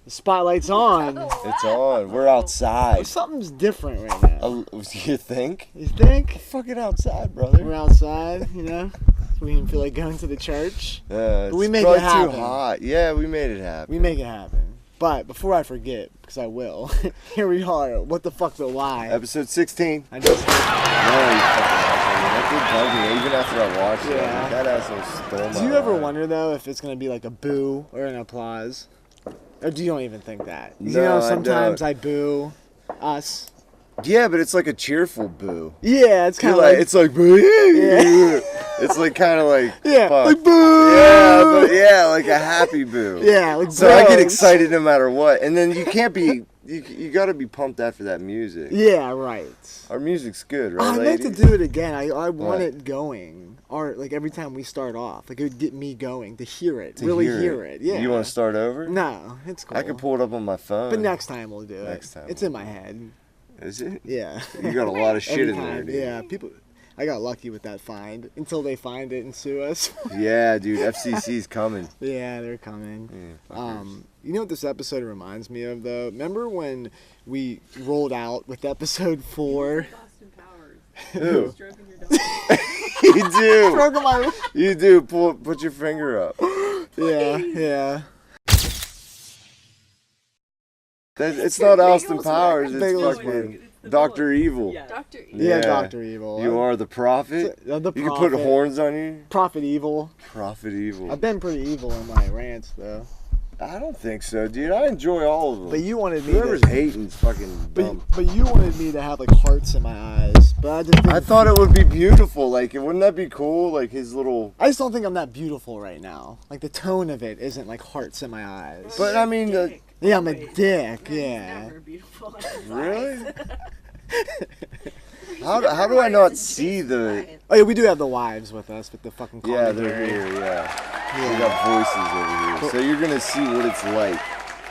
The spotlight's on. It's on. We're outside. Something's different right now. You think? You think? Fuck it outside, brother. We're outside, you know? We didn't feel like going to the church. It's we make probably it happen. too hot. Yeah, we made it happen. We make it happen. But before I forget, because I will, here we are. What the fuck, ButWHY? Episode 16. I just... No, you fucking asshole. That did bug me. Even after I watched it, Yeah. that asshole stole my Do you ever line. wonder, though, if it's going to be like a boo or an applause? Or do you don't even think that? No, You know, I sometimes don't. I boo us. Yeah, but it's like a cheerful boo. Yeah, it's kind of Like, it's like boo. Yeah. It's like kind of like yeah, fuck. like boo. Yeah, but yeah, like a happy boo. Yeah, like So I get bros. excited no matter what, and then you can't be. You got to be pumped after that music. Yeah, right. Our music's good, right, I meant ladies? to do it again. I want What? it going. Or like every time we start off, like it would get me going to hear it, To really hear it. Yeah. You want to start over? No, it's cool. I can pull it up on my phone. But next time we'll do it. Next time It's we'll in my head. Is it? Yeah. You got a lot of shit Every in there, time. dude. Yeah, people. I got lucky with that find until they find it and sue us. Yeah, dude. FCC's coming. Yeah, they're coming. Yeah, fuckers. You know what this episode reminds me of, though? Remember when we rolled out with episode 4? Boston Powers. Who? Stroking your dog. You do. Stroking my... You do. Put your finger up. Yeah, yeah. It's not Austin Powers. It's Bagels fucking Word. Dr. Evil. Yeah. Dr. E. Yeah, Yeah. Dr. Evil. You are the prophet. The You can prophet. put horns on you. Prophet Evil. Prophet Evil. I've been pretty evil in my rants, though. I don't think so, dude. I enjoy all of them. But you wanted me Whoever's to... hating's fucking dumb. But you wanted me to have, like, hearts in my eyes. But I just didn't... I thought it would be beautiful. Like, wouldn't that be cool? Like his little. I just don't think I'm that beautiful right now. Like, the tone of it isn't, like, hearts in my eyes. But I mean, Yeah, I'm a dick, yeah. Never beautiful. really? How do I not see the? Oh, yeah, we do have the wives with us, with the fucking Yeah, commentary. they're here. Yeah, we got voices over here, so you're gonna see what it's like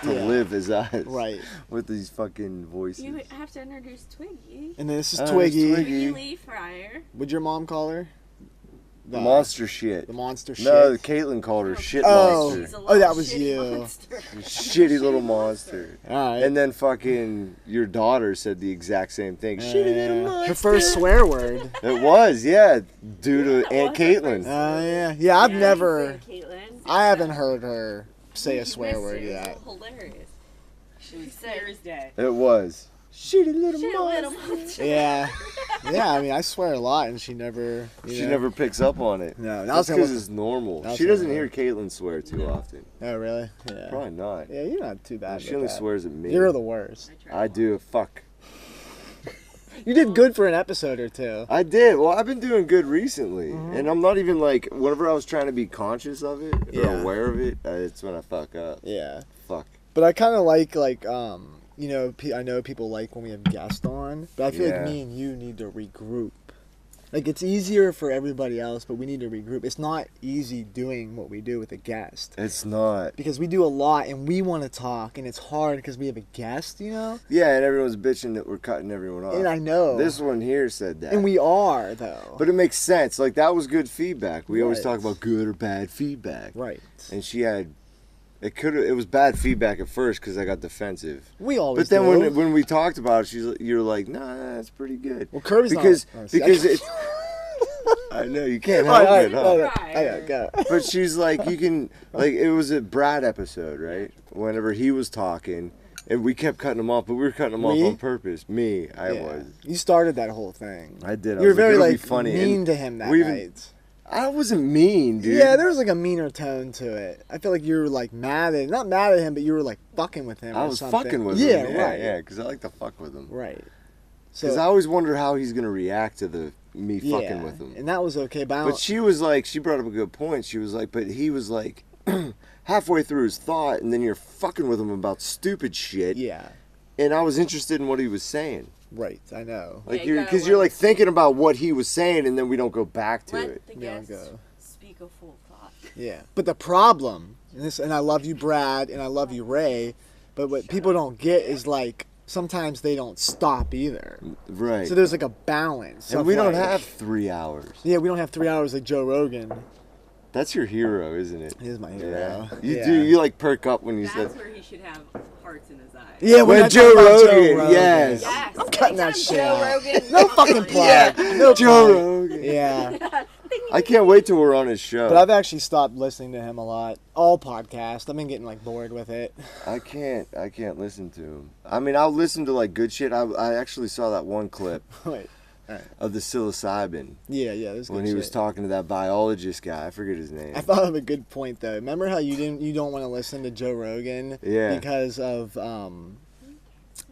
to Yeah. live as us, Right. with these fucking voices. You have to introduce Twiggy. And then this is Oh, Twiggy. Twiggy. Twiggy Lee Fryer. What'd your mom call her? The Monster shit. The monster shit. No, Caitlin called her shit Oh. monster. She's a Oh, little that was shitty you. monster. Shitty little monster. Alright. And then fucking your daughter said the exact same thing. Shitty little monster. Her first swear word. It was, yeah, due to That Aunt was her Caitlin. first Yeah. Yeah, I've Yeah, never... Caitlin. I haven't heard her say a You swear missed word it. It was yet. Hilarious. It was Thursday. It was. Shitty little Shit, monster. little monster. Yeah. Yeah, I mean, I swear a lot, and she never... She never picks up on it. No, that That's was because gonna it's normal. that was She doesn't gonna- hear Caitlin swear too often. Oh, really? Yeah. Probably not. Yeah, you're not too bad She with only that. swears at me. You're the worst. I do. Fuck. You did good for an episode or two. I did. Well, I've been doing good recently, Mm-hmm. and I'm not even like. Whenever I was trying to be conscious of it or Yeah. aware of it, it's when I fuck up. Yeah. Fuck. But I kind of like, you know, I know people like when we have guests on, but I feel Yeah. like me and you need to regroup. Like, it's easier for everybody else, but we need to regroup. It's not easy doing what we do with a guest. It's not. Because we do a lot, and we want to talk, and it's hard because we have a guest, you know? Yeah, and everyone's bitching that we're cutting everyone off. And I know. This one here said that. And we are, though. But it makes sense. Like, that was good feedback. We always Right. talk about good or bad feedback. Right. And she had. It was bad feedback at first because I got defensive. We always But then do. when we talked about it, you're like, nah, that's pretty good. Well, Kirby's because not... because it. I know you can't All help right, it, all huh? right, I gotta go. But she's like, you can like it was a Brad episode, right? Whenever he was talking, and we kept cutting him off, but we were cutting him off Me? on purpose. I Yeah. was. You started that whole thing. I did. I You were was very, it'll be like, funny. mean And to him that we even- night. I wasn't mean, dude. Yeah, there was like a meaner tone to it. I feel like you were like not mad at him, but you were like fucking with him. I or was something. fucking with yeah, him. right. Yeah, because I like to fuck with him. Right. Because I always wonder how he's gonna react to me fucking with him. And that was okay, but, But she was like, she brought up a good point. She was like, but he was like, halfway through his thought, and then you're fucking with him about stupid shit. yeah, And I was interested in what he was saying. right. I know. Like Yeah, you you're, gotta because you're let like it thinking about what he was saying, and then we don't go back to Let it. the We don't guest go. speak a full thought. Yeah, but the problem, and I love you, Brad, and I love you, Ray, but what people don't get is like sometimes they don't stop either. Right. So there's like a balance. and of, we don't like- have 3 hours. Yeah, we don't have 3 hours like Joe Rogan. That's your hero, isn't it? He is my hero. Yeah. You Yeah. do. You like perk up when you That's said. where he should have farts in his eyes. Yeah, When I Joe talk about Rogan, yes. Yes. I'm cutting that Anytime shit Joe out. Rogan. No fucking plug. Yeah, No Joe plug. Rogan. Yeah. I can't wait till we're on his show. But I've actually stopped listening to him a lot. All podcasts. I've been getting like bored with it. I can't listen to him. I mean, I'll listen to like good shit. I actually saw that one clip Wait. of the psilocybin Yeah, this is when good he was shit. talking to that biologist guy. I forget his name. I thought of a good point though. Remember how you don't want to listen to Joe Rogan Yeah.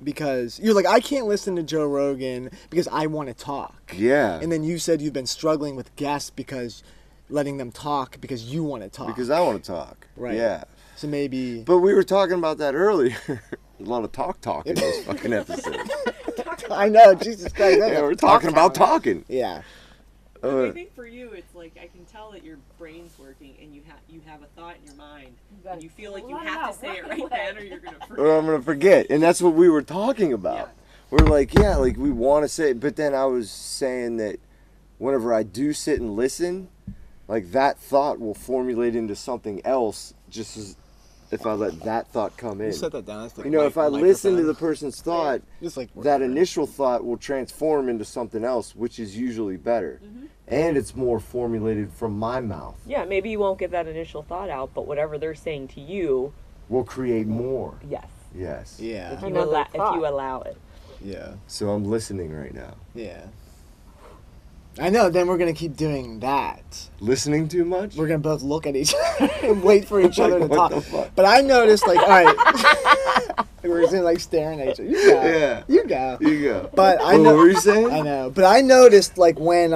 because you're like, I can't listen to Joe Rogan because I want to talk. Yeah. And then you said you've been struggling with guests because letting them talk because you want to talk. Because I want to talk. Right. Yeah. So maybe But we were talking about that earlier. A lot of talk in this fucking episode. I know, Jesus Christ. Yeah, we're talking about talking. Yeah. I think for you, it's like I can tell that your brain's working and you have a thought in your mind. And you feel like you have to say it right then or you're going to forget. Or I'm gonna forget. And that's what we were talking about. Yeah. We're like, yeah, like we want to say it, but then I was saying that whenever I do sit and listen, like that thought will formulate into something else just as if I let that thought come in. You set that down. That's like You know, if I listen to the microphone. person's thought, Just like that initial thought will transform into something else, which is usually better. Mm-hmm. And it's more formulated from my mouth. Yeah, maybe you won't get that initial thought out, but whatever they're saying to you, Will create more. yes. Yes. Yeah. If you, Another if thought. you allow it. Yeah. So I'm listening right now. Yeah. I know, then we're going to keep doing that. Listening too much? We're going to both look at each other and wait for each other to What talk. the fuck? But I noticed, like, all right. We're just like staring at each other. You go. Yeah. You go. You go. But I What know. were you saying? I know. But I noticed, like, when,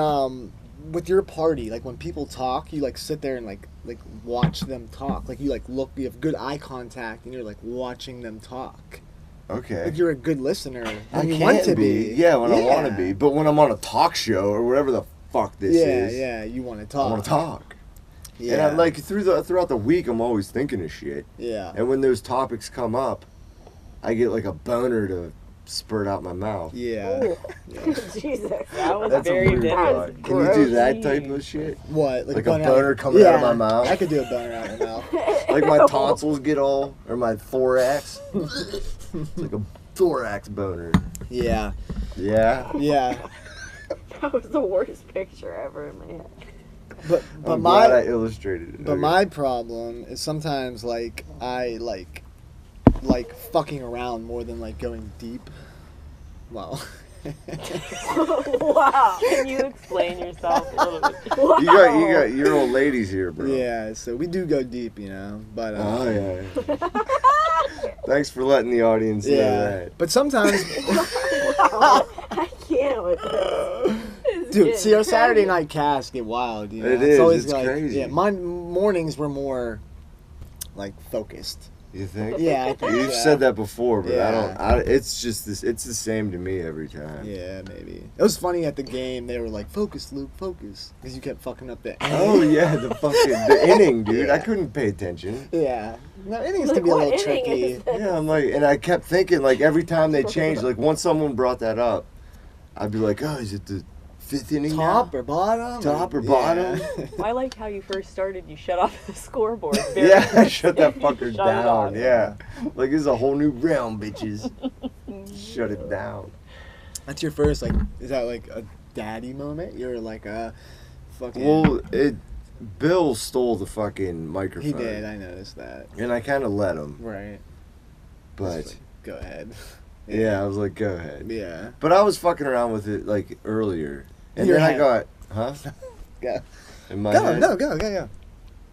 with your party, like, when people talk, you, like, sit there and, like watch them talk. Like, you, like, look, you have good eye contact and you're, like, watching them talk. Okay. Like, you're a good listener. I And you can want to be. Yeah, when I want to be. But when I'm on a talk show or whatever the fuck this is, Yeah, you want to I talk. want to talk. Yeah. And I'm like throughout the week, I'm always thinking of shit. Yeah. And when those topics come up, I get like a boner to spurt out my mouth. Yeah. Jesus, that was That's a very weird thought. different. Can you do that type of shit? What? Like a boner coming out of my mouth? I could do a boner out of my mouth. Like my tonsils get all, or my thorax. It's like a thorax boner. Yeah. Yeah. Yeah. That was the worst picture ever in my head. But I'm glad I my illustrated it. but Okay. my problem is sometimes like I like fucking around more than like going deep. Well. Wow. Can you explain yourself a little bit? You got your old ladies here, bro. Yeah, so we do go deep, you know. But Oh yeah. Thanks for letting the audience know yeah. that. But sometimes Wow. I can't with this. dude, see our Saturday night casts get wild, you know. It is, always it's like, crazy. Yeah, my mornings were more like focused. You think? Yeah, I think You've so. said that before, but Yeah. it's just this. It's the same to me every time. Yeah, maybe. It was funny at the game. They were like, "Focus, Luke, focus," because you kept fucking up the. Oh yeah, the inning, dude. I Yeah. couldn't pay attention. Yeah. No, innings Like, can be a what little inning tricky. is this? Yeah, I'm like, and I kept thinking like every time they changed, like once someone brought that up, I'd be like, oh, is it the fifth inning Top now? or bottom? Top or Yeah. bottom? I like how you first started. You shut off the scoreboard. Yeah, I shut that fucker Shut it off. down. Yeah, like this is a whole new realm, bitches. Shut it down. That's your first like. Is that like a daddy moment? You're like a fucking. Well, Bill stole the fucking microphone. he did. I noticed that. And I kind of let him, Right. but Just like, go ahead. yeah, I was like, go ahead. Yeah. But I was fucking around with it like earlier, and Your then head. I got, huh? Go. In my Go. head? No. Go. Go. Go.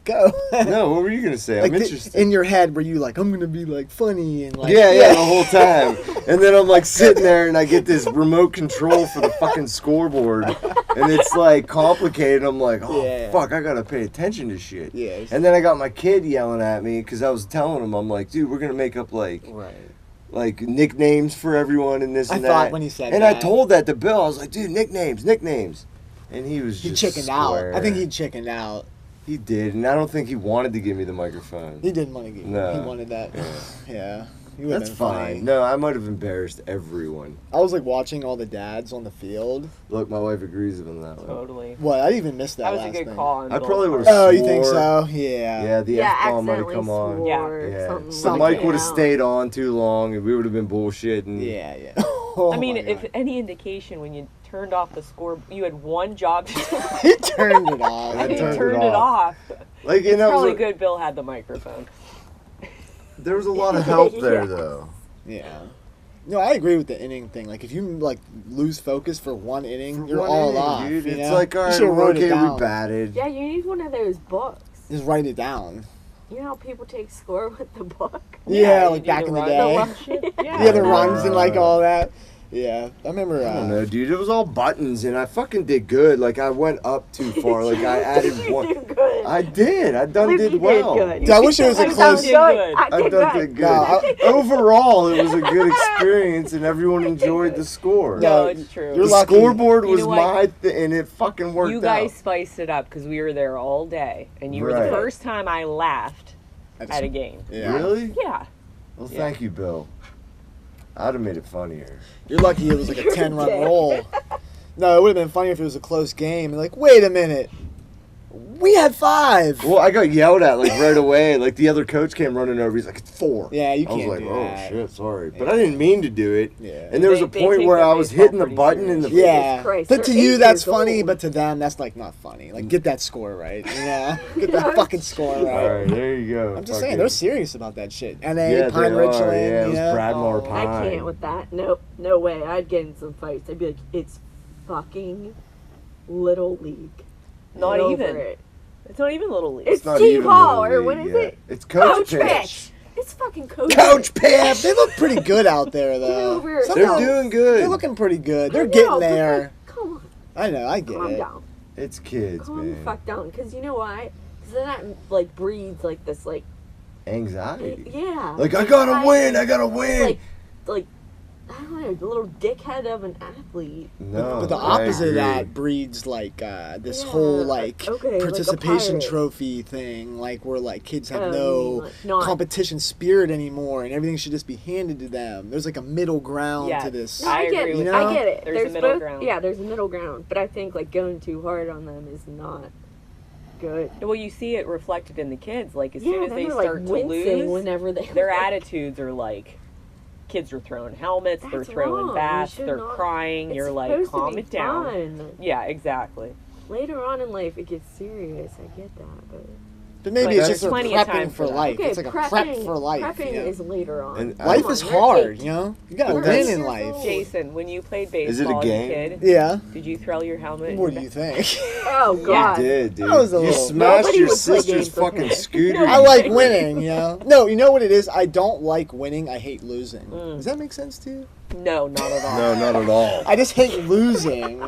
Go. No, what were you gonna say? Like I'm interested. in your head, were you like, I'm gonna be like funny and like. Yeah, the whole time. And then I'm like sitting there and I get this remote control for the fucking scoreboard. And it's like complicated. I'm like, oh, Yeah. fuck, I gotta pay attention to shit. Yeah. it's- And then I got my kid yelling at me because I was telling him, I'm like, dude, we're gonna make up Right. like nicknames for everyone and this I and thought that. when he said and that. I told that to Bill. I was like, dude, nicknames. And he was He just chickened out. square. I think he chickened out. He did, and I don't think he wanted to give me the microphone. He didn't want to get. No. He wanted that. Yeah. Yeah. You would've That's been fine. funny. No, I might have embarrassed everyone. I was like watching all the dads on the field. Look, my wife agrees with him that way. Totally. What? I didn't even miss that. That was a last good thing. call. On I both probably would've parts. Oh, you think swore. so? Yeah. Yeah, the F-bomb might have accidentally come on. swore Yeah. something So like Mike that. would have stayed on too long, and we would have been bullshitting. Yeah, yeah. Oh I mean, my if God. any indication, when you turned off the score, you had one job to do. he turned it off. I You turned turned it it off. Like, you It's know, probably good Bill had the microphone. there was a lot of help there, Yes. though. Yeah. No, I agree with the inning thing. Like, if you like lose focus for one inning, For you're one all inning, off. dude. You It's know? like, all You right, should've we're wrote it okay, down. we batted. Yeah, you need one of those books. Just write it down. You know how people take score with the book? Yeah, you like do back the in the run- day. run shit. Yeah, the runs and like Yeah. all that. Yeah, I remember. I don't know, dude. It was all buttons, and I fucking did good. Like, I went up too far. Like, I added You one. do good. I did. I done Believe did you well. Did good. Dude, I wish it was a You close- did Did good. good. I I did done good. did good. No, Overall, it was a good experience, and everyone enjoyed the score. No, No, it's true. you're The lucky. scoreboard You was know what? my thing, and it fucking worked You guys out. spiced it up because we were there all day, and you were Right. the first time I laughed I just- at a game. Yeah. Really? Yeah. Well, Yeah. thank you, Bill. I'd have made it funnier. You're lucky it was like a 10-run roll. No, it would have been funny if it was a close game. Like, wait a minute. We had 5. Well, I got yelled at like right away. Like the other coach came running over. He's like, "It's 4." Yeah, you I was can't like, do "Oh that. shit, sorry," But Yeah. I didn't mean to do it. Yeah. And there was They- a they point take where the I was baseball hitting the pretty button in the. serious. Yeah, Christ, but they're to you 8 that's years funny, old. but to them that's like not funny. Like, get that score right, you know? Get that Yeah. fucking score All right. right, there you go. I'm just saying Fucking- they're serious about that shit. NA, Yeah, Pine they Richland, are. Yeah, it you was know? Bradmore Oh. Pine. I can't with that. Nope, no way. I'd get in some fights. I'd be like, it's fucking Little League. Not Get even. over it. It's not even Little League. It's not T even Ball, Little or what League is yet. it? It's Coach Pitch. Pitch. It's fucking Coach Coach Pitch. Pip, they look pretty good out there though. over it. Some They're of them- doing good. They're looking pretty good. They're I know, getting but, there. like, come on, I know, I get calm it. down. It's kids, Calm the man. fuck down. Because you know why? Because then that, like, breeds, like, this, like, Anxiety. yeah. Like, I gotta anxiety. win. I gotta It's win. like, I don't know, the little dickhead of an athlete. No. But the I opposite of agree. that breeds like this Yeah, whole like okay, like a participation pirate. trophy thing, like where like kids have Oh, you no mean, like, not- competition spirit anymore, and everything should just be handed to them. There's like a middle ground Yeah. to this. No, I get agree it. with you that. know? I get it. There's a middle both, ground. Yeah, there's a middle ground. But I think like going too hard on them is not good. Well, you see it reflected in the kids. Like, as Yeah, soon as then they they're, start like, to wincing lose, whenever they their attitudes are like, kids are throwing helmets, they're That's throwing wrong. bats, You should they're not- crying. It's You're like, supposed to calm be it down. fun. Yeah, exactly. Later on in life, it gets serious. I get that, but But maybe But it's there's just they're plenty of time prepping for for that. life. okay, It's like a prepping, prep for life. Prepping you know? is later on. And Life Come is on, you're hard, 8. you know. You gotta You're win 8 in years life. old. Jason, when you played Is it a baseball as a game? kid, Yeah. did you throw your helmet? What do you think? Oh You God. did, dude. That was a You little- smashed Nobody your would play sister's games with fucking me. scooter. I like winning, you know. No, you know what it is? I don't like winning. I hate losing. Does that make sense to you? No, not at all. No, not at all. I just hate losing.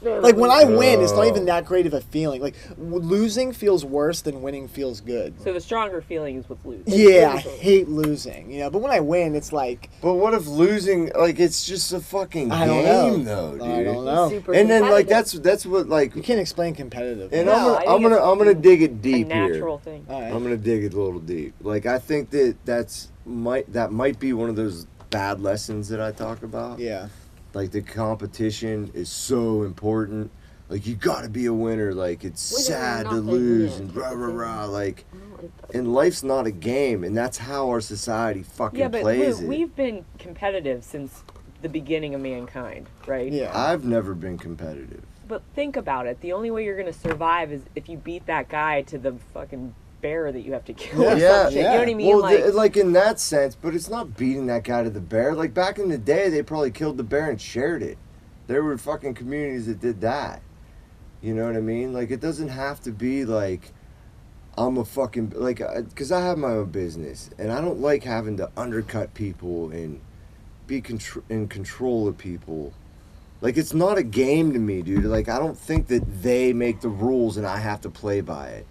No, Like when I win, it's not Oh. even that great of a feeling. Like losing feels worse than winning feels good. So the stronger feeling is with losing. Yeah, I losing. hate losing. You know, but when I win, it's like But what if losing, like, it's just a fucking I don't game, know. though, I don't dude? know. Super And then, like, competitive. that's what, like, You can't explain competitive. and No, I think I'm gonna it's dig it A deep here. natural thing. All right. I'm gonna dig it a little deep. Like, I think that might be one of those bad lessons that I talk about. Yeah. Like, the competition is so important. Like, you gotta be a winner. Like, it's Winner or sad to nothing, lose yeah, and type rah of rah thing. rah. Like, I don't like that. and life's not a game, and that's how our society fucking Yeah, but plays it. we've been competitive since the beginning of mankind, right? Yeah. I've never been competitive. But think about it. The only way you're going to survive is if you beat that guy to the fucking bear that you have to kill or Yeah, some shit. yeah. You know what I mean? Well, like in that sense, but it's not beating that guy to the bear. Like back in the day, they probably killed the bear and shared it. There were fucking communities that did that. You know what I mean? Like it doesn't have to be like I'm a fucking like because I have my own business and I don't like having to undercut people and be in control of people. Like it's not a game to me, dude. Like I don't think that they make the rules and I have to play by it.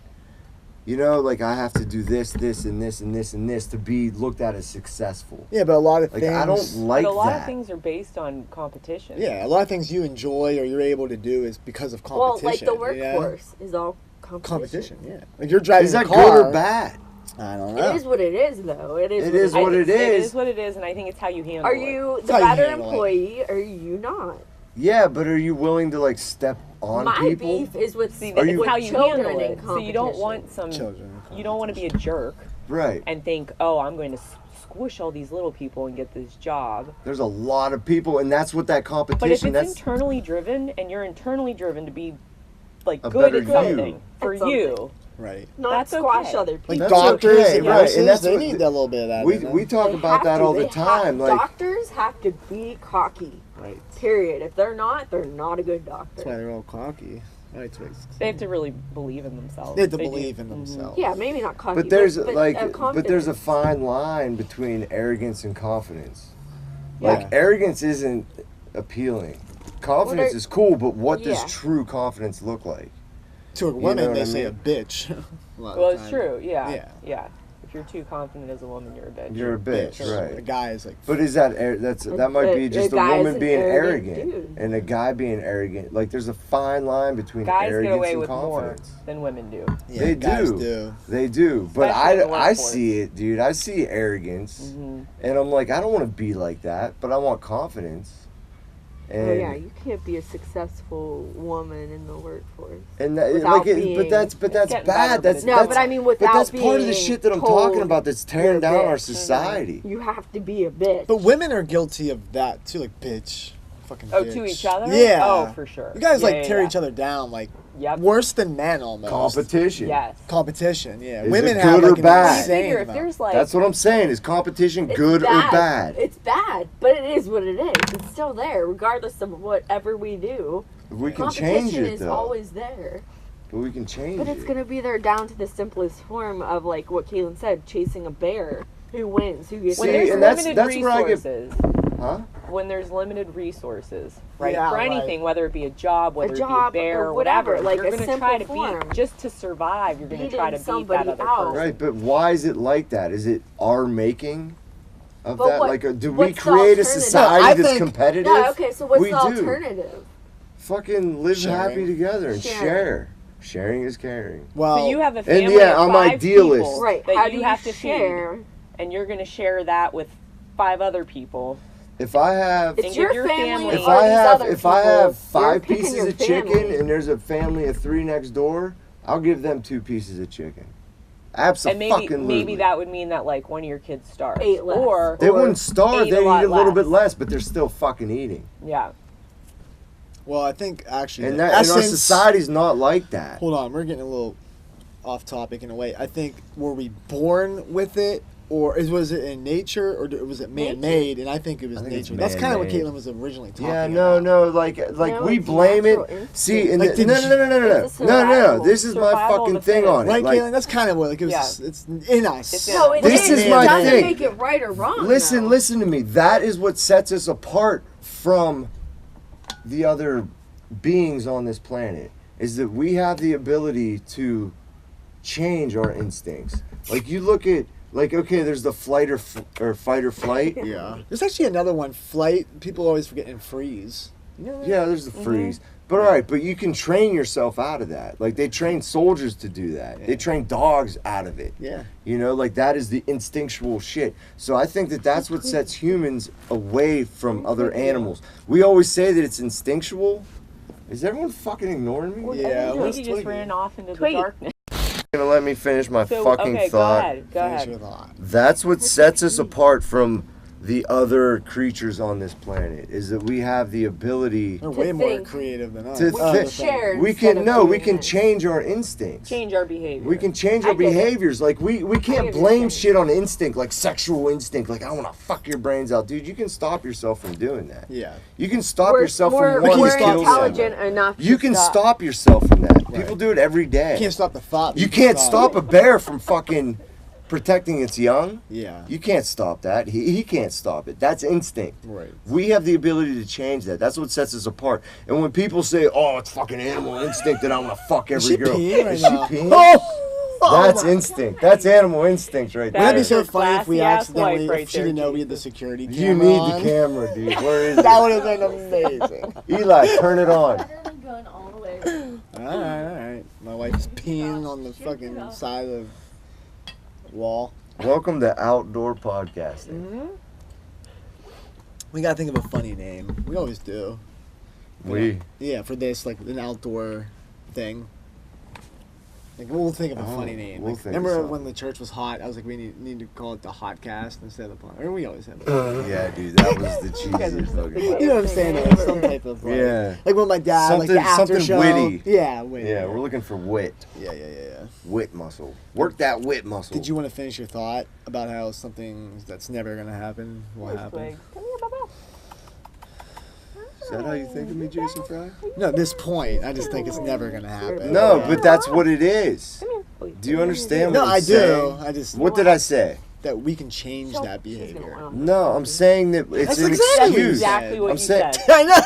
You know, like I have to do this, this, and this, and this, and this to be looked at as successful. Yeah, but a lot of Like things. I don't like but a lot that. of things are based on competition. Yeah, a lot of things you enjoy or you're able to do is because of Well, competition. like the you know? workforce is all competition. Competition, yeah. Like you're driving Is that a car. good or bad? I don't know. It is what it is, though. It is. It is what it It is. is what it is, and I think it's how you handle Are it. you the How you better handle it. employee? Or are you not? Yeah, but are you willing to like step on My people? beef is with See, Are it's you- how you children handle in it. So you don't want competition. some. Children. You don't want to be a jerk Right. and think, oh, I'm going to squish all these little people and get this job. There's a lot of people, and that's what that competition. But if it's that's internally driven, and you're internally driven to be like A good better at something you. for At something. you, Right. Not That's squash okay. other Like people. That's doctors okay, and right, nurses, and that's they what need the- that little bit of that. we in them. we talk They about have that to. all the They time. have, Like doctors have to be cocky. Right. Period. If they're not a good That's why doctor. they're all cocky. Right. they have to really believe in themselves. They have to do. believe in themselves. Yeah, maybe not cocky. But there's but like, a but there's a confidence. fine line between arrogance and confidence. Yeah. Like arrogance isn't appealing. Confidence there- is cool, but what does Yeah. true confidence look like? To a know woman, what they I say mean? a bitch. A lot of Well, it's time. true. Yeah. Yeah. Yeah. If you're too confident as a woman, you're a bitch. You're a bitch, A right? guy is like. But is that that might be A just a guy's woman an being arrogant arrogant dude. and a guy being arrogant? Like there's a fine line between Guys arrogance get away and with more confidence. than women do. Yeah, They guys do. They do, but Especially in the I workforce. see it, dude. I see arrogance, and I'm like, I don't want to be like that, but I want confidence. And Oh yeah, you can't be a successful woman in the workforce. and that, without like, being- but that's getting bad. better, but That's it's- No, that's, but I mean but without that's part of the being shit that I'm told talking about. That's tearing you're a down our bitch. society. You have to be a bitch. But women are guilty of that too, like bitch, fucking. Oh, bitch. to each other? Yeah. Oh, for sure. You guys Yeah, like yeah, tear yeah. each other down, like Yep. worse than men almost. Competition. Yes. Competition, yeah. Is Women it have good or like an bad? insane Figure if amount. there's like That's what I'm saying. Is competition It's good or bad? It's bad, but it is what it is. It's still there, regardless of whatever we do. We can Competition change it is though. always there. But we can change But it. it's gonna be there down to the simplest form of like what Caitlin said, chasing a bear. Who wins? Who gets when See, there's and that's- limited that's where I get- resources. Huh? When there's limited resources, right? Yeah, For right. anything, whether it be a job, whether job it be a bear, or or whatever, whatever, like you're a gonna simple try to form. beat just to survive. You're gonna Beating try to beat somebody that other out. person. Right, but why is it like that? Is it our making of But that? what- Like, do we what's the create a alternative? society No, I that's think- competitive? No, okay, so what's We the do. alternative? Fucking live Sharing. happy together and Sharing. share. Sharing is caring. Well, So you have a family yeah, of I'm 5 idealist. people Right. that How you do you have to share? feed, and you're gonna share that with 5 other people. If I have, It's And your give your family family- or if these I have, other if I people. have You're 5 picking pieces your of chicken family. and there's a family of 3 next door, I'll give them 2 pieces of chicken. And Absolutely. maybe that would mean that like one of your kids starves, Ate less. or They wouldn't starve. ate They'd a lot eat a little less. bit less, but they're still fucking eating. yeah. well, I think actually, And the that and our essence- society's not like that. Hold on, we're getting a little off topic in a way. I think were we born with it, or was it in nature, or was it man-made? And I think it was I think it's nature. That's kind of what man-made. Caitlin was originally talking Yeah, about. no, like No, we it's blame it. natural instinct. See, and Like, no, did no, you- no, no, no, no, It's a no, no, no. survival- This is my survival of fucking the thing on fittest. it. Right, Like, Caitlin? That's kind of what like Yeah. it's in us. It's in No, it This is. is my It doesn't thing. make it right or wrong. listen, though. listen to me. That is what sets us apart from the other beings on this planet. Is that we have the ability to change our instincts. Like you look at, like, okay, there's the fight or flight. Yeah. There's actually another one. Flight. People always forget and freeze. You know that? Yeah, there's the freeze. But all right, but you can train yourself out of that. Like they train soldiers to do that. Yeah. They train dogs out of it. Yeah. You know, like that is the instinctual shit. So I think that that's what sets humans away from other animals. We always say that it's instinctual. Is everyone fucking ignoring me? Yeah, I what's think you just Twiggy? ran off into the Twiggy. darkness. Gonna let me finish my So fucking okay, thought. go ahead. Go Finish ahead. your thought. That's what sets us apart from the other creatures on this planet. Is that we have the ability They're way To more think. creative than us. To We think. can share. we instead can of no, we doing can it. change our instincts. Change our behavior. We can change I our get it. behaviors. Like we can't I blame understand. shit on instinct, like sexual instinct. Like I want to fuck your brains out, dude. You can stop yourself from doing that. Yeah. You can stop We're, yourself we're, from wanting we're to kill intelligent someone. enough. You to can stop yourself from that. People do it every day. You can't stop the thought. but You can can't stop a bear from fucking protecting its young. Yeah. You can't stop that. He can't stop it. That's instinct. Right. We have the ability to change that. That's what sets us apart. And when people say, "Oh, it's fucking animal instinct that I want to fuck Is every she girl," peeing right is she now? peeing? That's instinct. That's animal instinct right That Wouldn't that be there. is so a funny if we classy-ass accidentally, wife right if she there, didn't know we had the Jesus. security camera You need on? the camera, dude. Where is That it? would have been amazing. Eli, turn it on. Going all the way. All right. My wife's peeing on the fucking side of wall. Welcome to outdoor podcasting. Mm-hmm. We gotta think of a funny name. We always do. Yeah, for this, like an outdoor thing. Like we'll think of a funny name. we'll Like, think of remember something. when the church was hot? I was like, we need to call it the Hotcast instead of or we always have it. Yeah, dude, that was the cheesiest fucking. You know what I'm saying? Like, some type of like, Yeah. like when my dad like the Something- after something show. witty. Yeah, witty. Yeah, we're looking for wit. Yeah. Wit muscle. Work that wit muscle. Did you want to finish your thought about how something that's never gonna happen will happen? Twigs. Come here, Bubba. Is that how you think of me, Jason Fry? No, at this point, I just think it's never gonna happen. No, but that's what it is. Come here. Please. Do you understand No, what I'm I do. saying? I just What did I say? that we can change that behavior. No, I'm saying that it's That's an exactly excuse. exactly what I'm you saying- said. I know.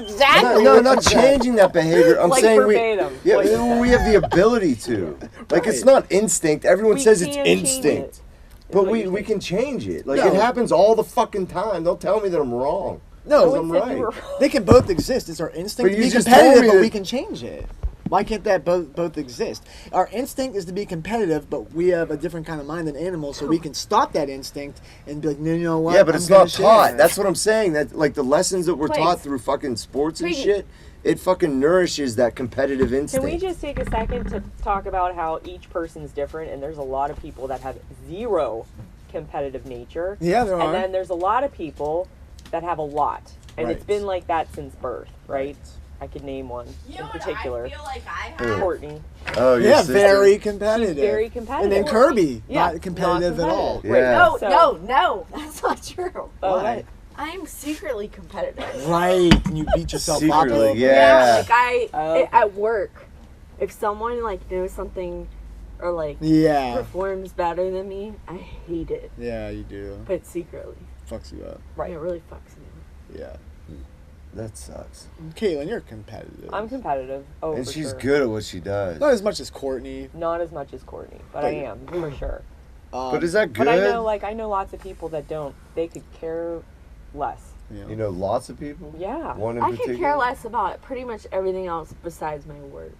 Exactly. No, not changing that behavior. I'm Like saying verbatim, we what you said. we have the ability to. Like it's not instinct. Everyone We says it's can change instinct. it, is But what we you're we saying. can change it. Like No. it happens all the fucking time. Don't tell me that I'm wrong. No, Because I'm Said you right. were- they can both exist. It's our instinct But to you be just told competitive, me but that- we can change it. Why can't that both exist? Our instinct is to be competitive, but we have a different kind of mind than animals, so we can stop that instinct and be like, no, you know what? Yeah, but I'm it's gonna not taught. share." That's what I'm saying. That like the lessons that we're Twigs. taught through fucking sports and Twiggy. shit, it fucking nourishes that competitive instinct. Can we just take a second to talk about how each person's different, and there's a lot of people that have zero competitive nature. Yeah, there are. And then there's a lot of people that have a lot. And it's Right. been like that since birth, right? I could name one in particular. I feel like I Who? have? Courtney. Oh, your Yeah, sister? very competitive. She's very competitive. And then Kirby, Yeah, not competitive at all. competitive. Right. Yeah. No, no, that's not true. Oh, Why? what? I'm secretly competitive. Right, and you beat yourself up. Secretly, over it. yeah. Like Oh. at work, if someone like knows something or like Yeah, performs better than me, I hate it. yeah, you do. But secretly, Fucks you up. Right. it really fucks me. Yeah. That sucks. Caitlin, you're competitive. I'm competitive. Oh, And for she's sure. good at what she does. Not as much as Courtney. Not as much as Courtney, but But- I am, for sure. But is that good? But I know lots of people that don't. They could care less. You know lots of people? Yeah. One in I particular? could care less about pretty much everything else besides my work.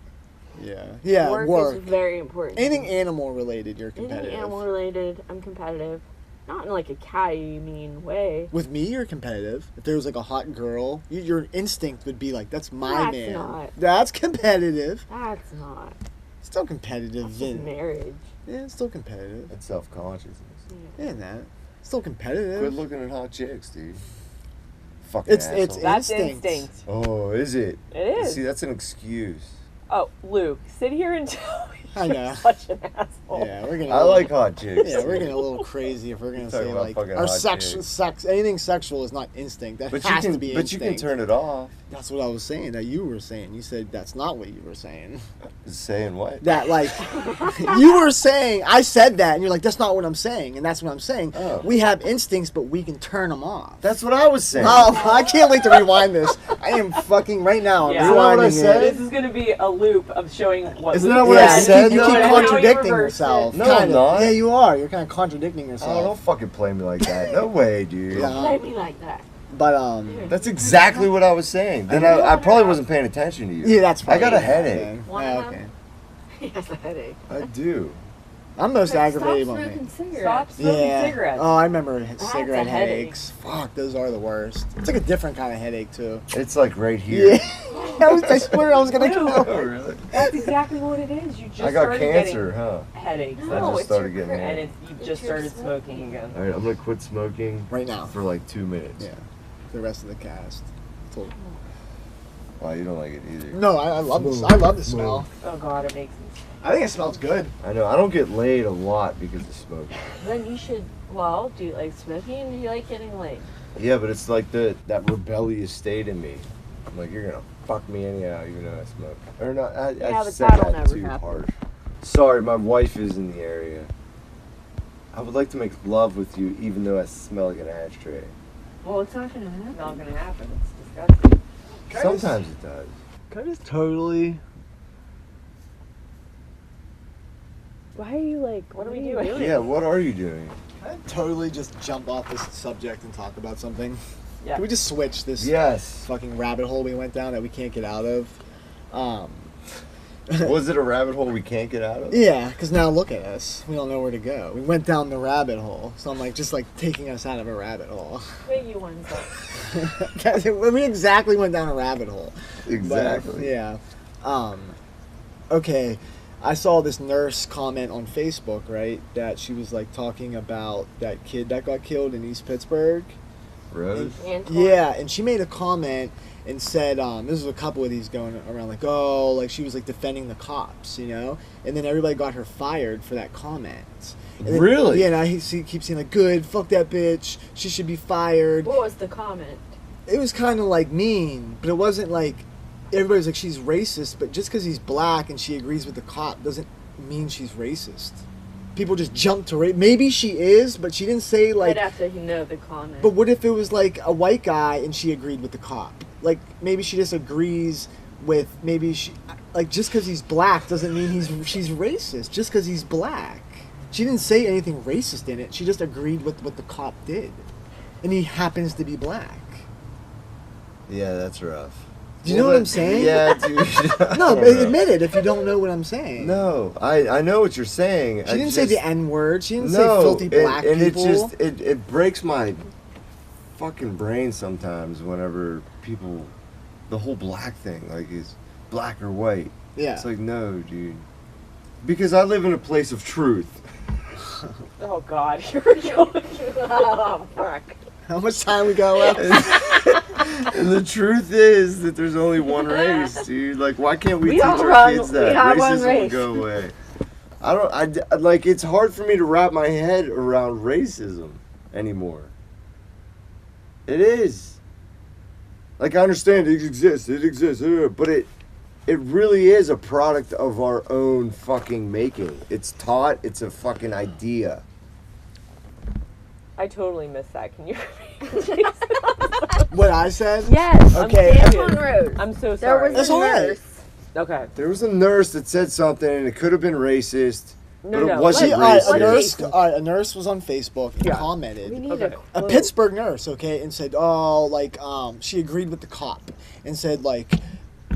Yeah, Work is very important. Anything animal related, you're Anything competitive. animal related, I'm competitive. Not in like a catty mean way. With me, you're competitive. If there was like a hot girl, your instinct would be like, "That's my That's man." not. That's competitive. That's not. Still competitive. That's just Vin. marriage. Yeah, it's still competitive. That's self-consciousness. Yeah, that. Still competitive. Quit looking at hot chicks, dude. Fucking It's asshole. That's instinct. instinct. Oh, is it? It is. See, that's an excuse. Oh, Luke, sit here and tell me I you're know. such an asshole. Yeah, we're gonna. I like hot chicks. Yeah, we're getting a little crazy if we're gonna Talking say about like fucking our hot chicks. sex, anything sexual is not instinct. That But you has can, to be but you instinct. can turn it off. That's what I was saying. That you were saying. You said that's not what you were saying. Saying what? That like you were saying. I said that, and you're like, that's not what I'm saying, and that's what I'm saying. Oh. We have instincts, but we can turn them off. That's what I was saying. Oh, I can't wait to rewind this. I am fucking right now. I'm Yeah. Isn't that what I rewinding said? it. This is going to be a loop of showing what Isn't Luke that what I Yeah, said, You though? keep And how you contradicting reversed yourself. it. No, I'm Kinda. not. Yeah, you are. You're kind of contradicting Oh, yourself. don't fucking play me like that. No way, dude. Yeah. Play me like that. But That's exactly what I was saying. Then I probably wasn't paying attention to you. yeah, that's. I got a probably- headache. Wanna Yeah, have- okay. He has a headache. I do. I'm most Stop aggravated on me. smoking cigarettes. Stop smoking Yeah. cigarettes. Oh, I remember a cigarette headache. headaches. Fuck, those are the worst. It's like a different kind of headache too. It's like right here. Yeah. I swear I was gonna Luke. go. Oh, really? That's exactly what it is. You just I got started cancer, getting huh? headaches. I No, just it's started your getting And it. you It's just your started smoking. smoking again. Alright, I'm gonna quit smoking Right now. for like 2 minutes. Yeah. The rest of the cast. Told- Wow, you don't like it either. No, I love this. I love the smell. Oh God, it makes me. I think it smells good. I know. I don't get laid a lot because of smoking. Then you should, well, do you like smoking or do you like getting laid? Yeah, but it's like that rebellious state in me. I'm like, you're gonna fuck me anyhow, even though I smoke. Or not? I Yeah, but said that'll that never too happen. harsh. Sorry, my wife is in the area. I would like to make love with you, even though I smell like an ashtray. Well, it's not gonna happen. It's not gonna happen. It's disgusting. Sometimes it does. Can I just totally? Why are you like? What are we doing? Yeah, what are you doing? Can I totally just jump off this subject and talk about something? Yeah. Can we just switch this Yes. fucking rabbit hole we went down that we can't get out of? Was it a rabbit hole we can't get out of? Yeah, because now look at us. We don't know where to go. We went down the rabbit hole. So I'm like, just like taking us out of a rabbit hole. Twiggy ones up. We exactly went down a rabbit hole. Exactly. But, yeah. Okay. I saw this nurse comment on Facebook, right? That she was like talking about that kid that got killed in East Pittsburgh. Rose? Yeah, and she made a comment and said, this was a couple of these going around, like, oh, like she was like defending the cops, you know? And then everybody got her fired for that comment. And then, Really? Yeah, and I keep saying, like, good, fuck that bitch, she should be fired. What was the comment? It was kind of like mean, but it wasn't like, everybody's like, she's racist, but just because he's black and she agrees with the cop doesn't mean she's racist. People just jump to race. Maybe she is, but she didn't say like. I'd have to know the comment. But what if it was like a white guy and she agreed with the cop? Like maybe she disagrees with like just because he's black doesn't mean she's racist. Just because he's black, she didn't say anything racist in it. She just agreed with what the cop did, and he happens to be black. Yeah, that's rough. Do you know what I'm saying? Yeah, dude. No, but admit it if you don't know what I'm saying. No, I know what you're saying. She didn't say the N word. She didn't say No, filthy black and people. it breaks my fucking brain sometimes whenever people, the whole black thing, like is black or white. Yeah. It's like, no, dude. Because I live in a place of truth. Oh God, here we go. Oh, fuck. How much time we got left? And the truth is that there's only one race, dude. Like, why can't we teach all our run- kids we that are one racism will race. go away? Like, it's hard for me to wrap my head around racism anymore. It is. Like, I understand it exists, but it really is a product of our own fucking making. It's taught, it's a fucking idea. I totally missed that. Can you repeat? What I said? Yes. Okay. I'm, Come on, Rose. I'm so There sorry. was That's a all right. nurse. Okay. There was a nurse that said something, and it could have been racist, No, but no. it wasn't What- racist. A nurse was on Facebook and Yeah. commented. We need Okay. A Pittsburgh nurse, okay, and said, oh, like, she agreed with the cop and said, like,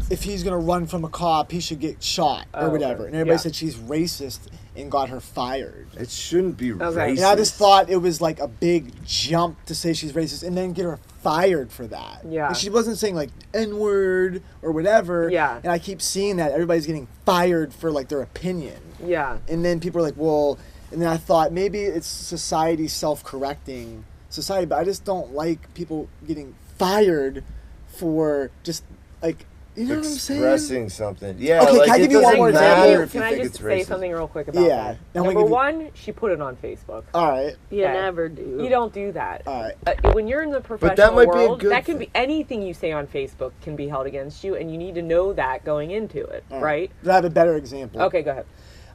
if he's gonna run from a cop, he should get shot or Oh, whatever. okay. And everybody Yeah. said she's racist and got her fired. It shouldn't be Okay. racist. And I just thought it was like a big jump to say she's racist and then get her fired for that. Yeah. And she wasn't saying like N-word or whatever. Yeah. And I keep seeing that everybody's getting fired for like their opinion. Yeah. And then people are like, well, and then I thought maybe it's society self-correcting society, but I just don't like people getting fired for just like, you know what I'm saying? Expressing something. Yeah, Okay, like, can I it give you one doesn't more matter example? if you Can I think just it's say racist. something real quick about Yeah. that? Now we Number give you- one, she put it on Facebook. All right. You Okay. never do. You don't do that. All right. When you're in the that professional might be a world, good that can thing. be anything you say on Facebook can be held against you, and you need to know that going into it, All right? But I have a better example. Okay, go ahead.